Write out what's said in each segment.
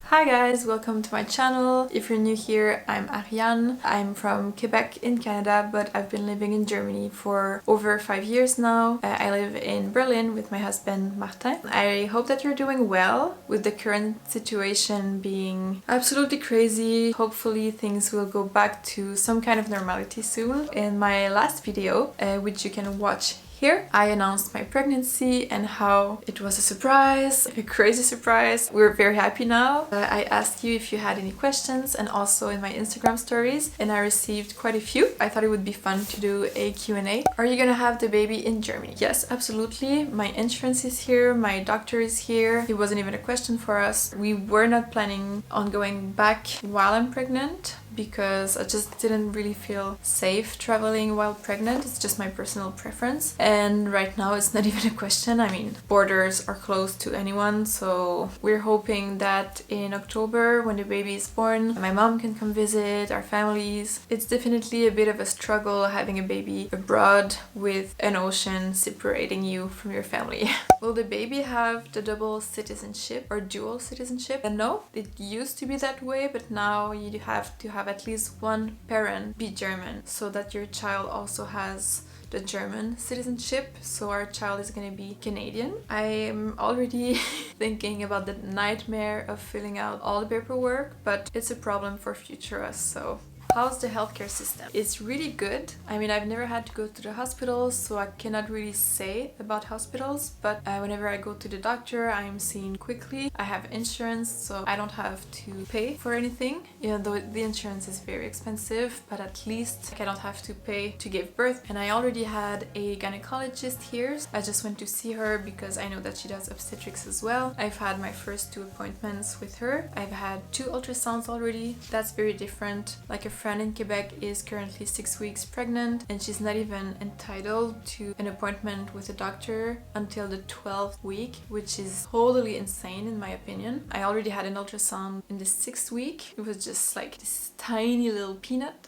Hi guys, welcome to my channel. If you're new here, I'm Ariane. I'm from Quebec in Canada, but I've been living in Germany for over 5 years now. I live in Berlin with my husband Martin. I hope that you're doing well with the current situation being absolutely crazy. Hopefully things will go back to some kind of normality soon. In my last video, which you can watch here, I announced my pregnancy and how it was a surprise, a crazy surprise. We're very happy now. I asked you if you had any questions and also in my Instagram stories, and I received quite a few. I thought it would be fun to do a Q&A. Are you gonna have the baby in Germany? Yes, absolutely. My insurance is here, my doctor is here. It wasn't even a question for us. We were not planning on going back while I'm pregnant, because I just didn't really feel safe traveling while pregnant. It's just my personal preference. And right now it's not even a question. I mean, borders are closed to anyone, so we're hoping that in October, when the baby is born, my mom can come visit our families. It's definitely a bit of a struggle having a baby abroad with an ocean separating you from your family. Will the baby have the double citizenship or dual citizenship? And no, it used to be that way, but now you have to have at least one parent be German so that your child also has the German citizenship, so our child is gonna be Canadian. I'm already thinking about the nightmare of filling out all the paperwork, but it's a problem for future us, so. How's the healthcare system? It's really good. I mean, I've never had to go to the hospitals, so I cannot really say about hospitals, but whenever I go to the doctor, I'm seen quickly. I have insurance, so I don't have to pay for anything, even though the insurance is very expensive, but at least I don't have to pay to give birth. And I already had a gynecologist here. I just went to see her because I know that she does obstetrics as well. I've had my first 2 appointments with her. I've had 2 ultrasounds already. That's very different. Like a friend in Quebec is currently 6 weeks pregnant and she's not even entitled to an appointment with a doctor until the 12th week, which is totally insane in my opinion. I already had an ultrasound in the 6th week. It was just like this tiny little peanut.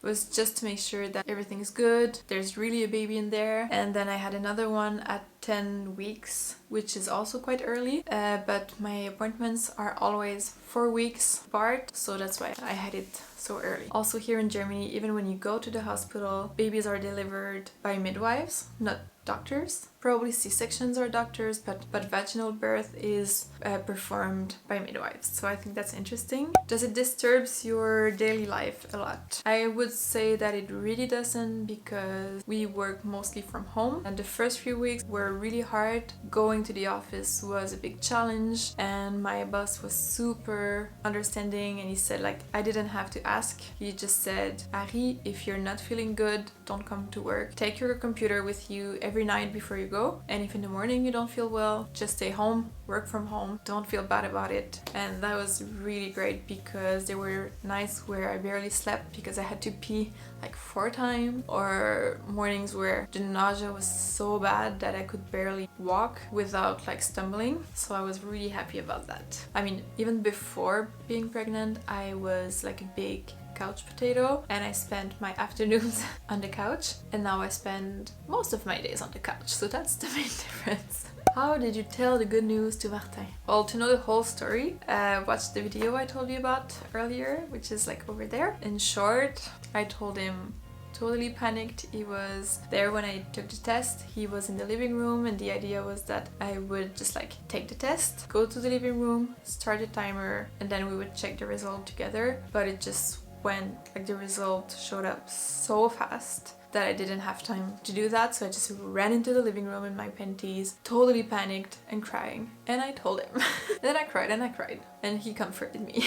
It was just to make sure that everything is good, there's really a baby in there. And then I had another one at 10 weeks, which is also quite early, but my appointments are always 4 weeks apart, so that's why I had it so early. Also here in Germany, even when you go to the hospital, babies are delivered by midwives, not doctors. Probably C-sections are doctors, but vaginal birth is performed by midwives. So I think that's interesting. Does it disturb your daily life a lot? I would say that it really doesn't, because we work mostly from home, and the first few weeks were really hard. Going to the office was a big challenge, and my boss was super understanding, and he said, like, I didn't have to ask. He just said, Ari, if you're not feeling good, don't come to work. Take your computer with you every night before you go, and if in the morning you don't feel well, just stay home, work from home, don't feel bad about it. And that was really great, because there were nights where I barely slept because I had to pee like 4 times, or mornings where the nausea was so bad that I could barely walk without like stumbling. So I was really happy about that. I mean, even before being pregnant, I was like a big couch potato, and I spent my afternoons on the couch, and now I spend most of my days on the couch, so that's the main difference. How did you tell the good news to Martin? Well, to know the whole story, watch the video I told you about earlier, which is like over there. In short, I told him totally panicked. He was there when I took the test. He was in the living room, and the idea was that I would just like take the test, go to the living room, start the timer, and then we would check the result together. But it just went like, the result showed up so fast that I didn't have time to do that, so I just ran into the living room in my panties, totally panicked and crying, and I told him. And then I cried and I cried, and he comforted me.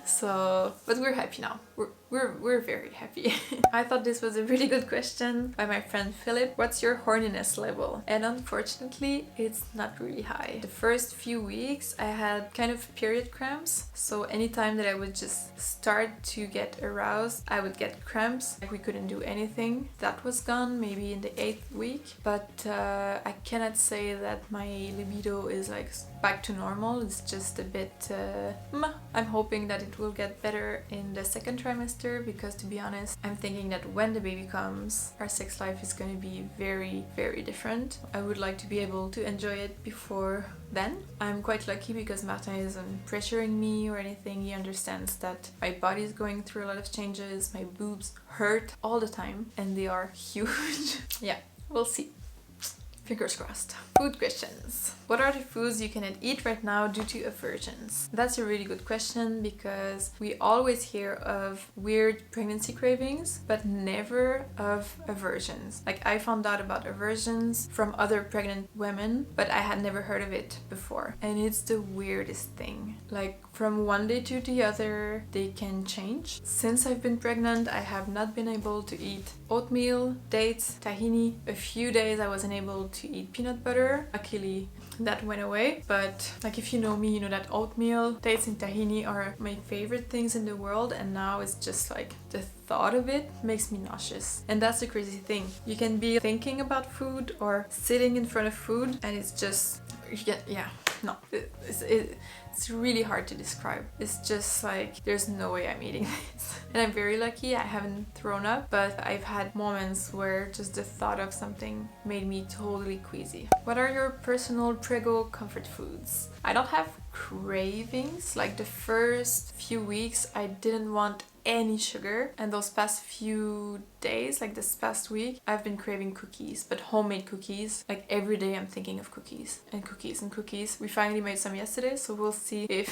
So, but we're happy now. We're very happy. I thought this was a really good question by my friend Philip. What's your horniness level? And unfortunately, it's not really high. The first few weeks I had kind of period cramps. So anytime that I would just start to get aroused, I would get cramps. Like we couldn't do anything. That was gone maybe in the 8th week. But I cannot say that my libido is like back to normal. It's just a bit... I'm hoping that it will get better in the 2nd trimester. trimester, because to be honest, I'm thinking that when the baby comes, our sex life is going to be very, very different. I would like to be able to enjoy it before then. I'm quite lucky because Martin isn't pressuring me or anything. He understands that my body is going through a lot of changes, my boobs hurt all the time, and they are huge. Yeah, we'll see. Fingers crossed. Food questions. What are the foods you cannot eat right now due to aversions? That's a really good question, because we always hear of weird pregnancy cravings, but never of aversions. Like, I found out about aversions from other pregnant women, but I had never heard of it before. And it's the weirdest thing. Like, from one day to the other, they can change. Since I've been pregnant, I have not been able to eat oatmeal, dates, tahini. A few days I wasn't able to eat peanut butter. Luckily, that went away. But like, if you know me, you know that oatmeal, dates and tahini are my favorite things in the world, and now it's just like the thought of it makes me nauseous. And that's the crazy thing. You can be thinking about food or sitting in front of food, and it's just, yeah, no, it's really hard to describe. It's just like, there's no way I'm eating this. And I'm very lucky, I haven't thrown up, but I've had moments where just the thought of something made me totally queasy. What are your personal prego comfort foods? I don't have cravings. Like, the first few weeks I didn't want any sugar, and those past few days, like this past week, I've been craving cookies, but homemade cookies. Like, every day I'm thinking of cookies and cookies and cookies. We finally made some yesterday, so we'll see if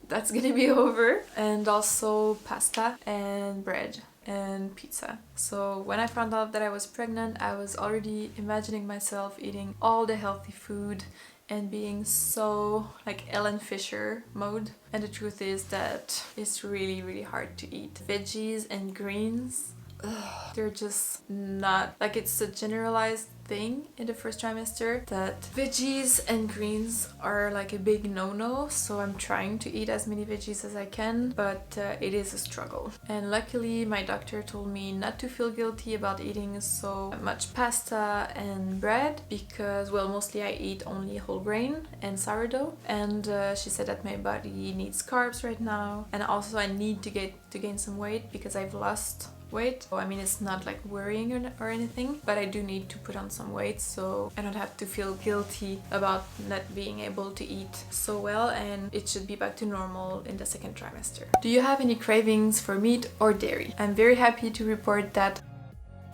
that's gonna be over. And also pasta and bread and pizza. So when I found out that I was pregnant, I was already imagining myself eating all the healthy food and being so like Ellen Fisher mode. And the truth is that it's really, really hard to eat. Veggies and greens, they're just not, like, it's a generalized thing in the first trimester that veggies and greens are like a big no-no. So I'm trying to eat as many veggies as I can, but it is a struggle. And luckily my doctor told me not to feel guilty about eating so much pasta and bread, because, well, mostly I eat only whole grain and sourdough, and she said that my body needs carbs right now, and also I need to gain some weight because I've lost weight. So, I mean, it's not like worrying or anything, but I do need to put on some weight so I don't have to feel guilty about not being able to eat so well, and it should be back to normal in the second trimester. Do you have any cravings for meat or dairy? I'm very happy to report that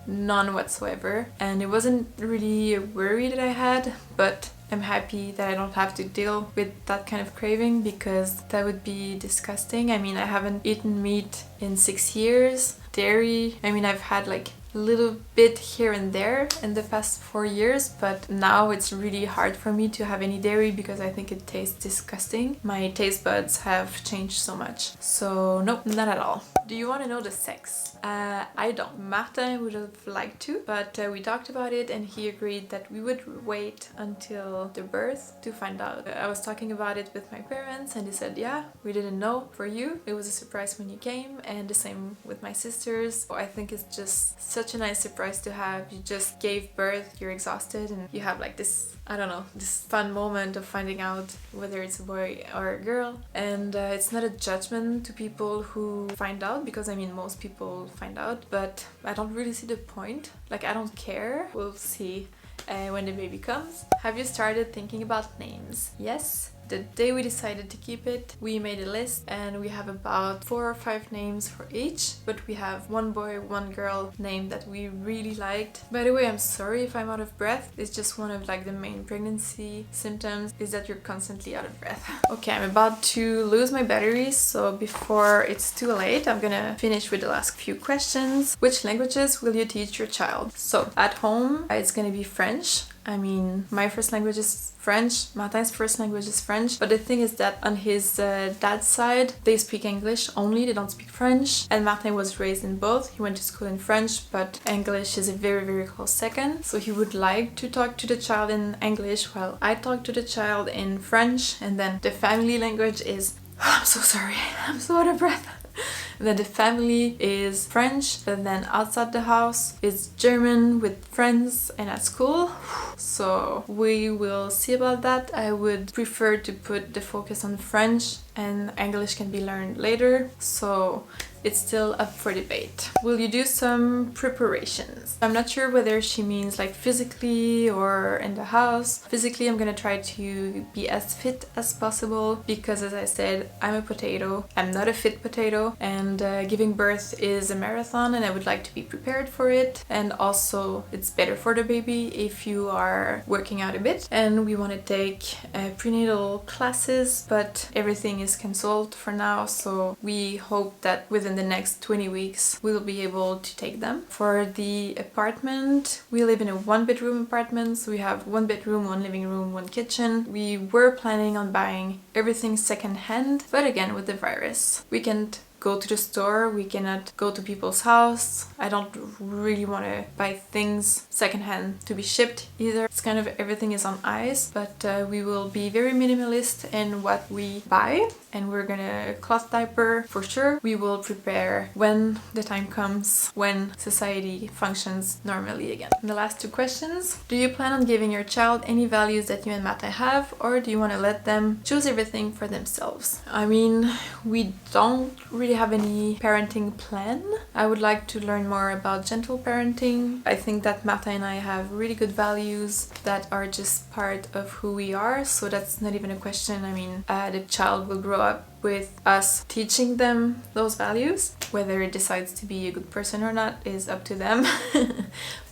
none whatsoever, and it wasn't really a worry that I had, but I'm happy that I don't have to deal with that kind of craving, because that would be disgusting. I mean, I haven't eaten meat in 6 years. Dairy, I mean, I've had like a little bit here and there in the past 4 years, but now it's really hard for me to have any dairy because I think it tastes disgusting. My taste buds have changed so much. So nope, not at all. Do you want to know the sex? I don't. Martin would have liked to, but we talked about it and he agreed that we would wait until the birth to find out. I was talking about it with my parents and they said, yeah, we didn't know for you. It was a surprise when you came, and the same with my sisters. So I think it's just such a nice surprise to have. You just gave birth, you're exhausted, and you have like this, I don't know, this fun moment of finding out whether it's a boy or a girl. And it's not a judgment to people who find out, because I mean, most people find out, but I don't really see the point. Like, I don't care. We'll see when the baby comes. Have you started thinking about names? Yes. The day we decided to keep it, we made a list and we have about 4 or 5 names for each, but we have one boy, one girl name that we really liked. By the way, I'm sorry if I'm out of breath. It's just one of like the main pregnancy symptoms is that you're constantly out of breath. Okay, I'm about to lose my batteries, so before it's too late, I'm gonna finish with the last few questions. Which languages will you teach your child? So at home, it's gonna be French. I mean, my first language is French, Martin's first language is French, but the thing is that on his dad's side, they speak English only, they don't speak French, and Martin was raised in both. He went to school in French, but English is a very, very close second, so he would like to talk to the child in English while I talk to the child in French, and then the family language is... I'm so sorry, I'm so out of breath. And then the family is French, but then outside the house is German with friends and at school. So we will see about that. I would prefer to put the focus on French, and English can be learned later. So it's still up for debate. Will you do some preparations? I'm not sure whether she means like physically or in the house. Physically, I'm gonna try to be as fit as possible because, as I said, I'm a potato. I'm not a fit potato, and giving birth is a marathon and I would like to be prepared for it. And also it's better for the baby if you are working out a bit. And we want to take prenatal classes, but everything is cancelled for now, so we hope that within the next 20 weeks we'll be able to take them. For the apartment, we live in a 1-bedroom apartment, so we have 1 bedroom, 1 living room, 1 kitchen. We were planning on buying everything second hand, but again, with the virus, we can't go to the store, we cannot go to people's house. I don't really want to buy things secondhand to be shipped either. It's kind of everything is on ice, but we will be very minimalist in what we buy, and we're gonna cloth diaper for sure. We will prepare when the time comes, when society functions normally again. And the last 2 questions. Do you plan on giving your child any values that you and Martin have, or do you want to let them choose everything for themselves? I mean, we don't really have any parenting plan. I would like to learn more about gentle parenting. I think that Marta and I have really good values that are just part of who we are, so that's not even a question. I mean, the child will grow up with us teaching them those values. Whether it decides to be a good person or not is up to them.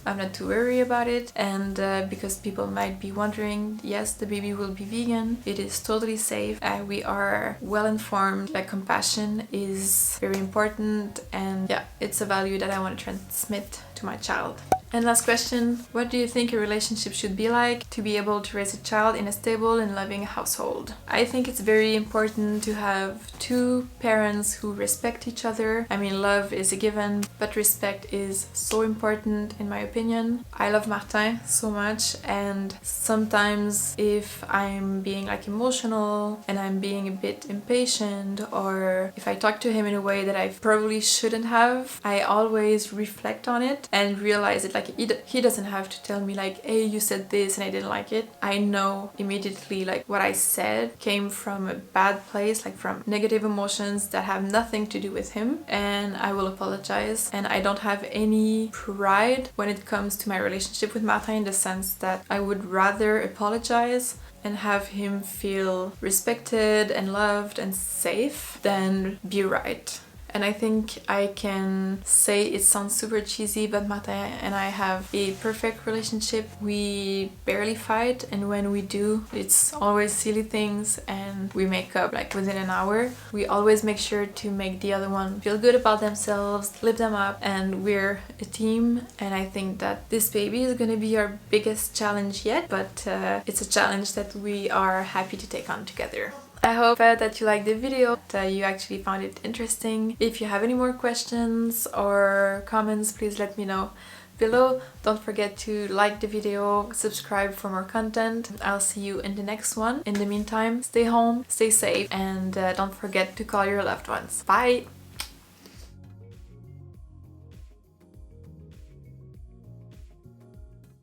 I'm not too worried about it, and because people might be wondering, yes, the baby will be vegan. It is totally safe. We are well informed. Like, compassion is very important, and yeah, it's a value that I want to transmit to my child. And last question, what do you think a relationship should be like to be able to raise a child in a stable and loving household? I think it's very important to have 2 parents who respect each other. I mean, love is a given, but respect is so important in my opinion. I love Martin so much, and sometimes if I'm being like emotional and I'm being a bit impatient, or if I talk to him in a way that I probably shouldn't have, I always reflect on it and realize it. Like, he doesn't have to tell me like, hey, you said this and I didn't like it. I know immediately like what I said came from a bad place, like from negative emotions that have nothing to do with him, and I will apologize. And I don't have any pride when it comes to my relationship with Martin, in the sense that I would rather apologize and have him feel respected and loved and safe than be right. And I think I can say, it sounds super cheesy, but Martin and I have a perfect relationship. We barely fight, and when we do, it's always silly things and we make up like within an hour. We always make sure to make the other one feel good about themselves, lift them up, and we're a team. And I think that this baby is gonna be our biggest challenge yet, but it's a challenge that we are happy to take on together. I hope that you liked the video, that you actually found it interesting. If you have any more questions or comments, please let me know below. Don't forget to like the video, subscribe for more content. I'll see you in the next one. In the meantime, stay home, stay safe, and don't forget to call your loved ones. Bye!